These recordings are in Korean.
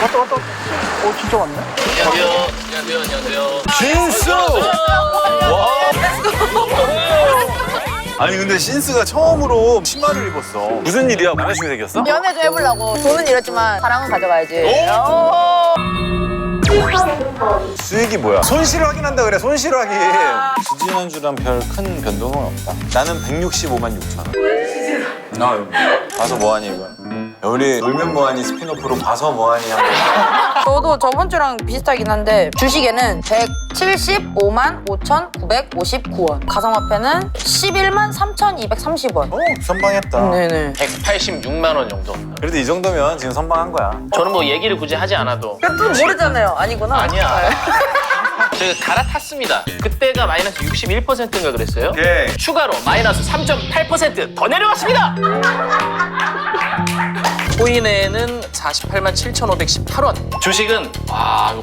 왔다. 진짜 왔네. 안녕하세요. 신스! 와. 아니 근데 신스가 처음으로 치마를 입었어. 무슨 일이야? 남자친구 생겼어? 연애 좀 해보려고. 돈은 잃었지만 사랑은 가져가야지. 수익이 뭐야? 손실 확인한다 그래, 손실 확인. 지지난주랑 별 큰 변동은 없다. 나는 165만 6천 원. 나 봐서 뭐하니 이거. 우리 놀면 뭐하니 스피노프로 봐서 뭐하니 한번. 저도 저번 주랑 비슷하긴 한데 주식에는 175만 5,959원, 가상화폐는 11만 3,230원. 선방했다. 네네. 186만 원 정도. 그래도 이 정도면 지금 선방한 거야. 저는 뭐 얘기를 굳이 하지 않아도. 또 모르잖아요. 아니구나. 아니야. 제가 갈아탔습니다. 그때가 마이너스 61%인가 그랬어요? 오케이. 추가로 마이너스 3.8% 더 내려갔습니다. 코인에는 48만 7,518원. 주식은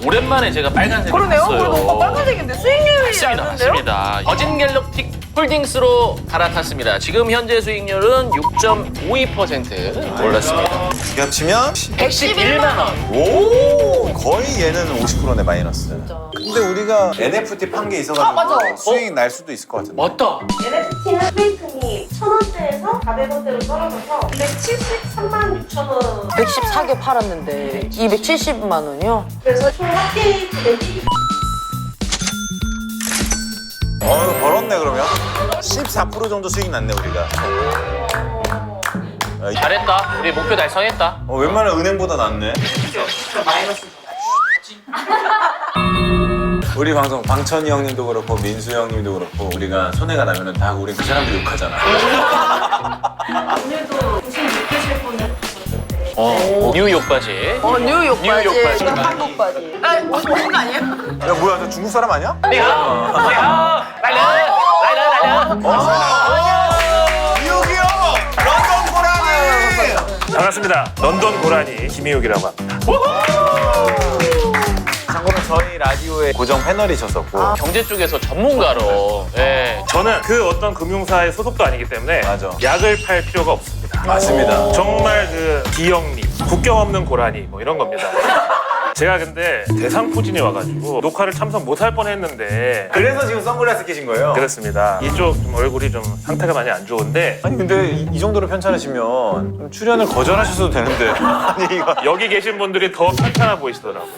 오랜만에 제가 빨간색을 그러네요. 봤어요. 그리고 빨간색인데 수익률이 맞습니다. 안 좋은데요? 맞습니다. 어진 갤럭틱 홀딩스로 갈아탔습니다. 지금 현재 수익률은 6.52% 올랐습니다. 합치면 111만 원. 오 거의 얘는 50%네 마이너스. 근데 우리가 NFT 판 게 있어가지고 맞아. 수익 날 수도 있을 것 같은데. 맞다. NFT는 페이크니 1,000원대에서 400원대로 떨어져서 173만 6천 원. 114개 팔았는데 270만 원이요? 그래서 총 합계액 금액이 벌었네 그러면. 14% 정도 수익 났네 우리가. 잘했다. 우리 목표 달성했다. 웬만한 은행보다 낫네. 우리 방송 방천이 형님도 그렇고 민수 형님도 그렇고 우리가 손해가 나면은 다 우리 그 사람들 욕하잖아. 오늘도 96개실 분을 뉴욕 바지. 뉴욕 바지. 뉴욕 바지. 이건 한국 바지. 멋진 거 아니에요? 야 뭐야 너 중국 사람 아니야? 뉴욕이요. 런던 고라니. 반갑습니다. 런던 고라니 김희욱이라고 합니다. 참고로 저희 라디오에 고정 패널이셨었고. 경제 쪽에서 전문가로. 예. 저는 그 어떤 금융사의 소속도 아니기 때문에 맞아. 약을 팔 필요가 없습니다. 맞습니다. 정말 그 기영리, 국경 없는 고라니 뭐 이런 겁니다. 제가 근데 대상포진이 와가지고 녹화를 참석 못할 뻔했는데 그래서 지금 선글라스 끼신 거예요? 그렇습니다. 이쪽 좀 얼굴이 좀 상태가 많이 안 좋은데 아니 근데 이 정도로 편찮으시면 좀 출연을 거절하셨어도 되는데. 아니 이거. 여기 계신 분들이 더 편찮아 보이시더라고요.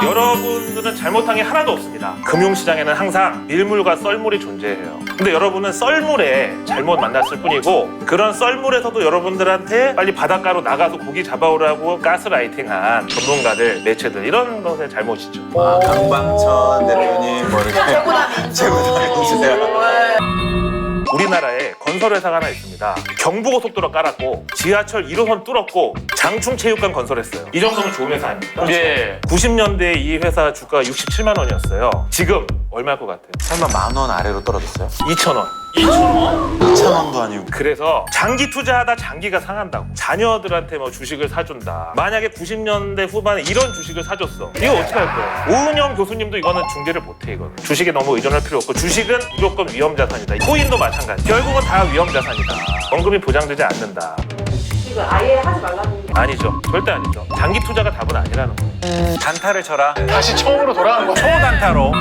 여러분들은 잘못한 게 하나도 없습니다. 금융시장에는 항상 밀물과 썰물이 존재해요. 근데 여러분은 썰물에 잘못 만났을 뿐이고 그런 썰물에서도 여러분들한테 빨리 바닷가로 나가서 고기 잡아오라고 가스라이팅한 전문가들, 매체들 이런 것의 잘못이죠. 강방천 대표님 뭐 이렇게 최고단이시네요. 우리나라에 건설회사가 하나 있습니다. 경부고속도로 깔았고 지하철 1호선 뚫었고 장충체육관 건설했어요. 이 정도면 좋은 회사 아닙니까? 예. 90년대에 이 회사 주가가 67만 원이었어요. 지금 얼마일 것 같아요? 설마 10,000원 아래로 떨어졌어요? 2,000원. 2,000원도 아니고. 그래서 장기 투자하다 장기가 상한다고. 자녀들한테 뭐 주식을 사준다. 만약에 90년대 후반에 이런 주식을 사줬어. 이거 어떻게 할 거야? 오은영 교수님도 이거는 중재를 못해 이거는. 주식에 너무 의존할 필요 없고 주식은 무조건 위험자산이다. 코인도 마찬가지. 결국은 다 위험자산이다. 원금이 보장되지 않는다. 주식을 아예 하지 말라는 게 아니죠. 절대 아니죠. 장기 투자가 답은 아니라는 거예요. 단타를 쳐라. 다시 처음으로 돌아간 거. 초단타로.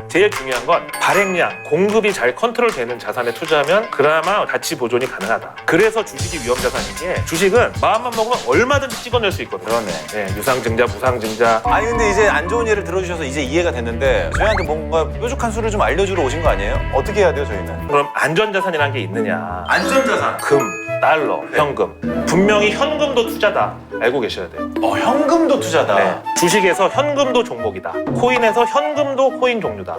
제일 중요한 건 발행량, 공급이 잘 컨트롤되는 자산에 투자하면 그나마 가치 보존이 가능하다. 그래서 주식이 위험자산인 게 주식은 마음만 먹으면 얼마든지 찍어낼 수 있거든요. 그러네. 네, 유상증자, 무상증자. 아니 근데 이제 안 좋은 예를 들어주셔서 이제 이해가 됐는데 저희한테 뭔가 뾰족한 수를 좀 알려주러 오신 거 아니에요? 어떻게 해야 돼요 저희는? 그럼 안전자산이라는 게 있느냐. 안전자산. 금, 달러, 현금. 분명히 현금도 투자다. 알고 계셔야 돼요. 현금도 투자다. 네. 주식에서 현금도 종목이다. 코인에서 현금도 코인 종류다.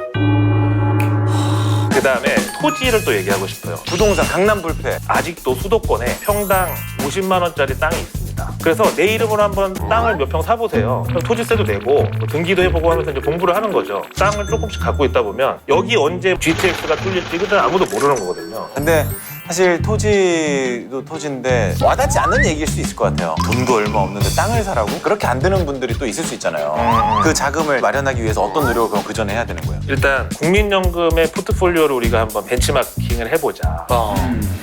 그 다음에 토지를 또 얘기하고 싶어요. 부동산 강남 불패. 아직도 수도권에 평당 50만 원짜리 땅이 있습니다. 그래서 내 이름으로 한번 땅을 몇 평 사보세요. 그럼 토지세도 내고 뭐 등기도 해보고 하면서 이제 공부를 하는 거죠. 땅을 조금씩 갖고 있다 보면 여기 언제 GTX가 뚫릴지 그때 아무도 모르는 거거든요. 근데 사실 토지도 토지인데 와닿지 않는 얘기일 수 있을 것 같아요. 돈도 얼마 없는데 땅을 사라고? 그렇게 안 드는 분들이 또 있을 수 있잖아요. 그 자금을 마련하기 위해서 어떤 노력을 그럼 그 전에 해야 되는 거예요? 일단 국민연금의 포트폴리오를 우리가 한번 벤치마킹을 해보자.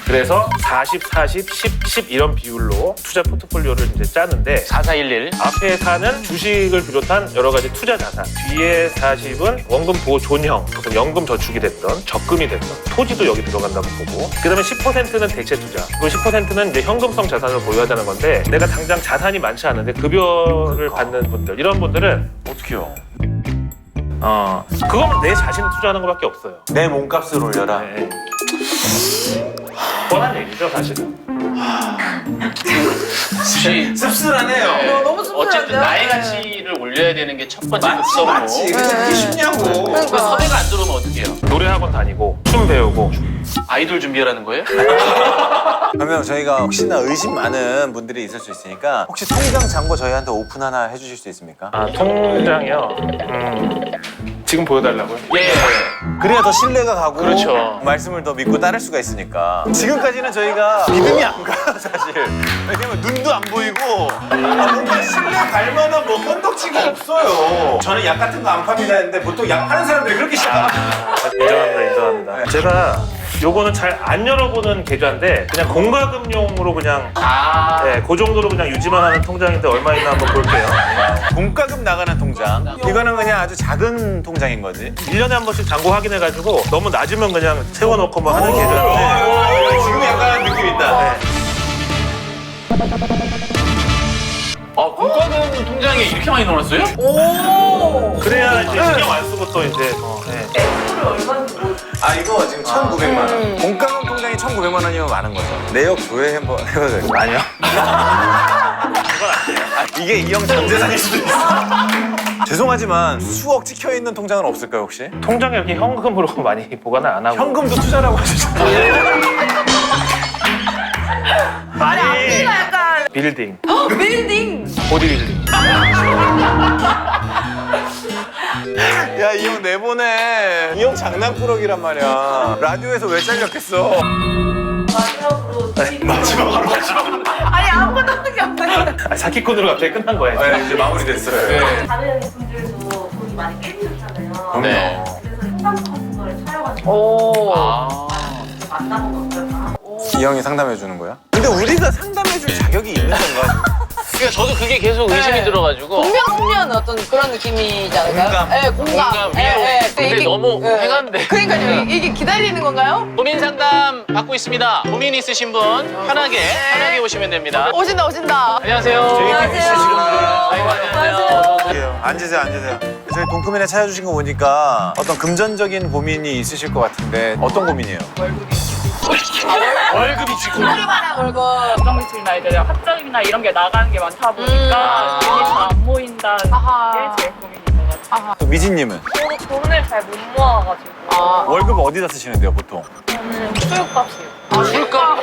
그래서 40, 40, 10, 10 이런 비율로 투자 포트폴리오를 이제 짜는데 4411. 앞에 4는 주식을 비롯한 여러 가지 투자 자산, 뒤에 40은 원금 보존형, 무슨 연금 저축이 됐던 적금이 됐던 토지도 여기 들어간다고 보고, 그다음에 10%는 대체 투자, 그리고 10%는 이제 현금성 자산을 보유하자는 건데, 내가 당장 자산이 많지 않은데 급여를 받는 분들, 이런 분들은 어떻게 해요? 그건 내 자신을 투자하는 것밖에 없어요. 내 몸값을 올려라. 네. 뻔한 얘기죠, 사실은. 씁쓸하네요. 너무 씁쓸한데. 어쨌든 나의 가치를 올려야 되는 게 첫 번째 목적이고. 맞지. 그게 쉽냐고. 그 섭외가 안 들어오면 어떡해요? 노래학원 다니고 춤 배우고. 아이돌 준비하라는 거예요? 그러면 저희가 혹시나 의심 많은 분들이 있을 수 있으니까 혹시 통장 잔고 저희한테 오픈 하나 해주실 수 있습니까? 통장이요? 지금 보여달라고요? 예. 그래야 더 신뢰가 가고 그렇죠. 말씀을 더 믿고 따를 수가 있으니까. 지금까지는 저희가 믿음이 안 가요, 사실. 왜냐면 눈도 안 보이고 뭔가 신뢰 갈 만한 뭐 건덕지가 없어요. 저는 약 같은 거 안 팝니다 했는데 보통 약 파는 사람들이 그렇게 시작합니다. 인정합니다. 제가 요거는 잘 안 열어보는 계좌인데 그냥 공과금용으로 그냥 네, 그 정도로 그냥 유지만 하는 통장인데 얼마 있나 한번 볼게요. 공과금 나가는 통장. 이거는 그냥 아주 작은 통장인 거지. 1년에 한 번씩 잔고 확인해가지고 너무 낮으면 그냥 채워놓고 뭐 하는 계좌인데 지금 약간 느낌 있다. 공과금 통장에 이렇게 많이 넣어놨어요? 그래야 이제 신경 안 쓰고 또 이제 액수를 얼마인지 모르겠어요. 아 이거 지금 1,900만 원. 공과금 통장이 1,900만 원이면 많은 거죠. 내역 조회 한번 해봐도 될까요? 아니요. 그건 안 돼요. 이게 이 형 전 재산일 수도 있어. 죄송하지만 수억 찍혀 있는 통장은 없을까요 혹시? 통장에 이렇게 현금으로 많이 보관을 안 하고 현금도 투자라고 하셨잖아요. 아니 앞뒤가 약간 빌딩, 빌딩. 보디빌딩. 야 이 형 내보내. 이 형 장난꾸러기란 말이야. 라디오에서 왜 잘렸겠어? 마지막으로 아니 아무것도 하는 게 없네. 사기꾼으로 갑자기 끝난 거예요. 네, 이제 마무리됐어요. 다른 분들도 돈이 많이 깨지셨잖아요. 네. 그래서 현상금 같은 거를 차려가지고 오. 만나보면 어떨까? 이 형이 상담해 주는 거야? 근데 우리가 상담해 줄 자격이 있는 건가? 그러니까 저도 그게 계속 의심이 네. 들어가지고. 공명훈련 어떤 그런 느낌이지 않을까요? 공감. 네, 공감. 공감, 예, 예. 근데 너무 획한데. 그러니까요. 이게 기다리는 건가요? 고민 상담 받고 있습니다. 고민 있으신 분 편하게 오시면 됩니다. 오신다, 오신다. 안녕하세요. 아이고, 안녕하세요. 앉으세요. 저희 동크민에 찾아주신 거 보니까 어떤 금전적인 고민이 있으실 것 같은데 어떤 고민이에요? 월급이 지금. 얼마나 벌고. 가정주택이나 이제 학점이나 이런 게 나가는 게 많다 보니까 돈이 잘 안 모인다는 아하. 게 제일 고민인 것 같아요. 또 미진님은? 저도 돈을 잘 못 모아가지고 월급 어디다 쓰시는데요 보통? 저는 술값이요. 술값.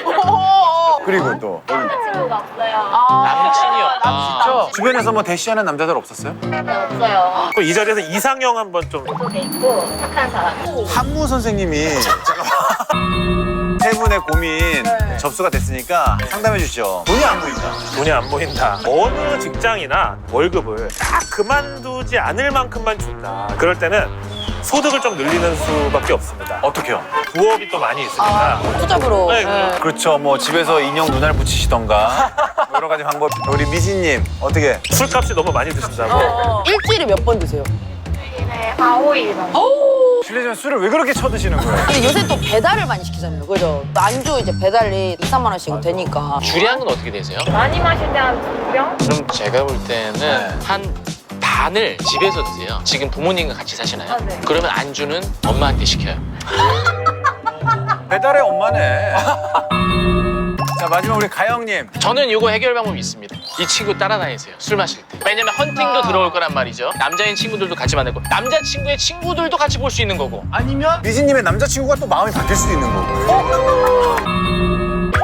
그리고 또 친구가 없어요. 남친이 없다. 주변에서 뭐 대시하는 남자들 없었어요? 없어요. 또 이 자리에서 이상형 한번 좀. 돼 있고 착한 사람. 한무 선생님이 잠깐만 세 분의 고민 접수가 됐으니까 상담해 주시죠. 돈이 안 보인다. 돈이 안 보인다. 어느 직장이나 월급을 딱 그만두지 않을 만큼만 준다. 그럴 때는 소득을 좀 늘리는 수밖에 없습니다. 어떻게요? 부업이 또 많이 있으니까. 투잡으로. 네, 네. 그렇죠. 뭐 집에서 인형 눈알 붙이시던가 뭐 여러 가지 방법. 우리 미진님 어떻게? 술값이 너무 많이 드신다고. 일주일에 몇 번 드세요? 네, 4, 5일 정도. 실례지만 술을 왜 그렇게 쳐드시는 거예요? 근데 요새 또 배달을 많이 시키잖아요. 그죠? 안주 이제 배달이 2, 3만 원씩 되니까. 주량은 어떻게 되세요? 많이 마실 때 한 2병? 그럼 제가 볼 때는 네. 한 반을 집에서 드세요. 지금 부모님과 같이 사시나요? 아, 네. 그러면 안주는 엄마한테 시켜요. 배달의 엄마네. 자 마지막 우리 가영님. 저는 이거 해결 방법이 있습니다. 이 친구 따라다니세요. 술 마실 때. 왜냐면 헌팅도 들어올 거란 말이죠. 남자인 친구들도 같이 만나고 남자친구의 친구들도 같이 볼 수 있는 거고. 아니면 미진님의 남자친구가 또 마음이 바뀔 수도 있는 거고.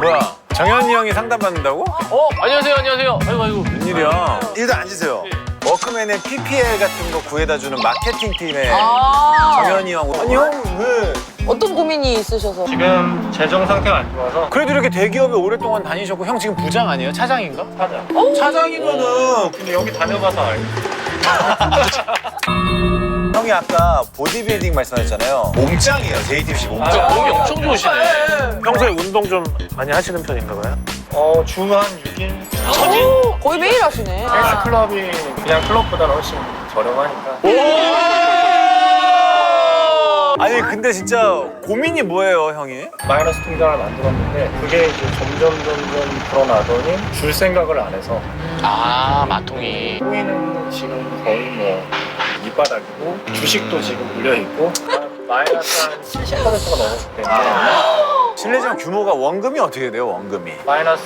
뭐야? 정현이 형이 상담받는다고? 안녕하세요. 아이고. 웬일이야? 일단 앉으세요. 워크맨의 PPL 같은 거 구해다 주는 마케팅 팀의 아. 정현이 형. 아니 형 왜 어떤 고민이 있으셔서? 지금 재정 상태가 안 좋아서 그래도 이렇게 대기업에 오랫동안 다니셨고 형 지금 부장 아니에요? 차장인가? 사자. 차장이면은 근데 여기 다녀봐서 알고. 형이 아까 보디빌딩 말씀하셨잖아요. 몸짱이에요. JTBC 몸짱. 몸이 엄청 좋으시네. 평소에 운동 좀 많이 하시는 편인가 봐요? 주 한 6일. 거의 매일 하시네. 헬스클럽이 그냥 클럽보다는 훨씬 저렴하니까. 아니 근데 진짜 고민이 뭐예요, 형이? 마이너스 통장을 만들었는데 그게 이제 점점 불어나더니 줄 생각을 안 해서 아, 마통이. 코인은 지금 거의 뭐 밑바닥이고 주식도 지금 물려있고 마이너스 한 70%가 넘었기 때문에 실례지만 규모가 원금이 어떻게 돼요, 원금이? 마이너스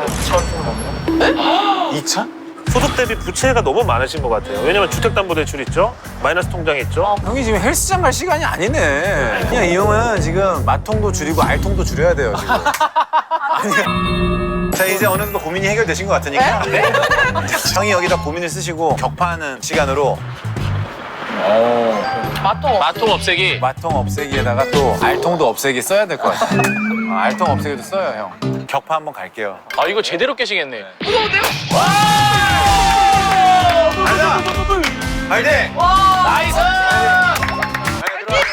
2천 좀 넘는 2천? 소득 대비 부채가 너무 많으신 것 같아요. 왜냐면 주택담보대출 있죠? 마이너스 통장 있죠? 형이 지금 헬스장 갈 시간이 아니네. 그냥 이 형은 지금 마통도 줄이고 알통도 줄여야 돼요, 지금. 아니. 자, 이제 어느 정도 고민이 해결되신 것 같으니까. 네? 형이 여기다 고민을 쓰시고 격파하는 시간으로 마통 없애기. 마통 없애기에다가 또 알통도 없애기 써야 될 것 같아요. 알통 없애기도 써요, 형. 격파 한번 갈게요. 아, 이거 제대로 깨시겠네. 가자! 화이팅! 나이스!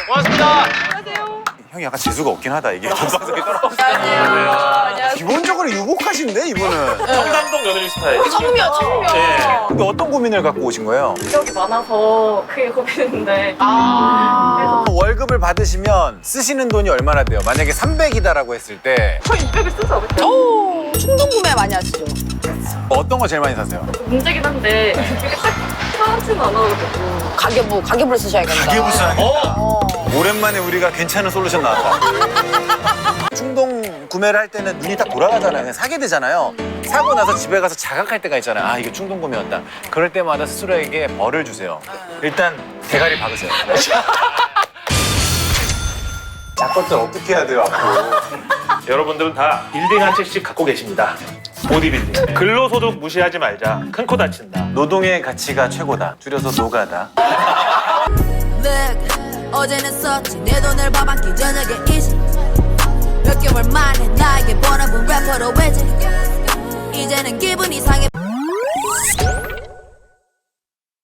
고맙습니다. 형이 약간 재수가 없긴 하다, 이게. 전방석에 떨어졌어. 기본적으로 유복하신데, 이분은. 청담동 며느리 스타일. 청묘. 네. 근데 어떤 고민을 갖고 오신 거예요? 기억이 많아서 그게 고민인데 월급을 받으시면 쓰시는 돈이 얼마나 돼요? 만약에 300이다라고 했을 때 거의 600을 쓰죠 그때. 충동 구매 많이 하시죠? 어떤 거 제일 많이 사세요? 문제긴 한데 그게 딱 편하지는 않아가지고 가계부를 쓰셔야겠다. 오랜만에 우리가 괜찮은 솔루션 나왔다. 충동 구매를 할 때는 눈이 딱 돌아가잖아요. 그냥 사게 되잖아요. 사고 나서 집에 가서 자각할 때가 있잖아요. 아, 이거 충동 구매였다. 그럴 때마다 스스로에게 벌을 주세요. 일단 대가리 박으세요. 작것들 어떻게 해야 돼요, 앞으로? 여러분들은 다 빌딩 한 채씩 갖고 계십니다. 보디빌딩. 근로소득 무시하지 말자. 큰 코 다친다. 노동의 가치가 최고다. 줄여서 노가다. Look, 어제는 썼지 내 돈을 밥 한 끼 저녁에 이지 몇 개월 만에 나에게 번업은 래퍼로 외지 이제는 기분이 상해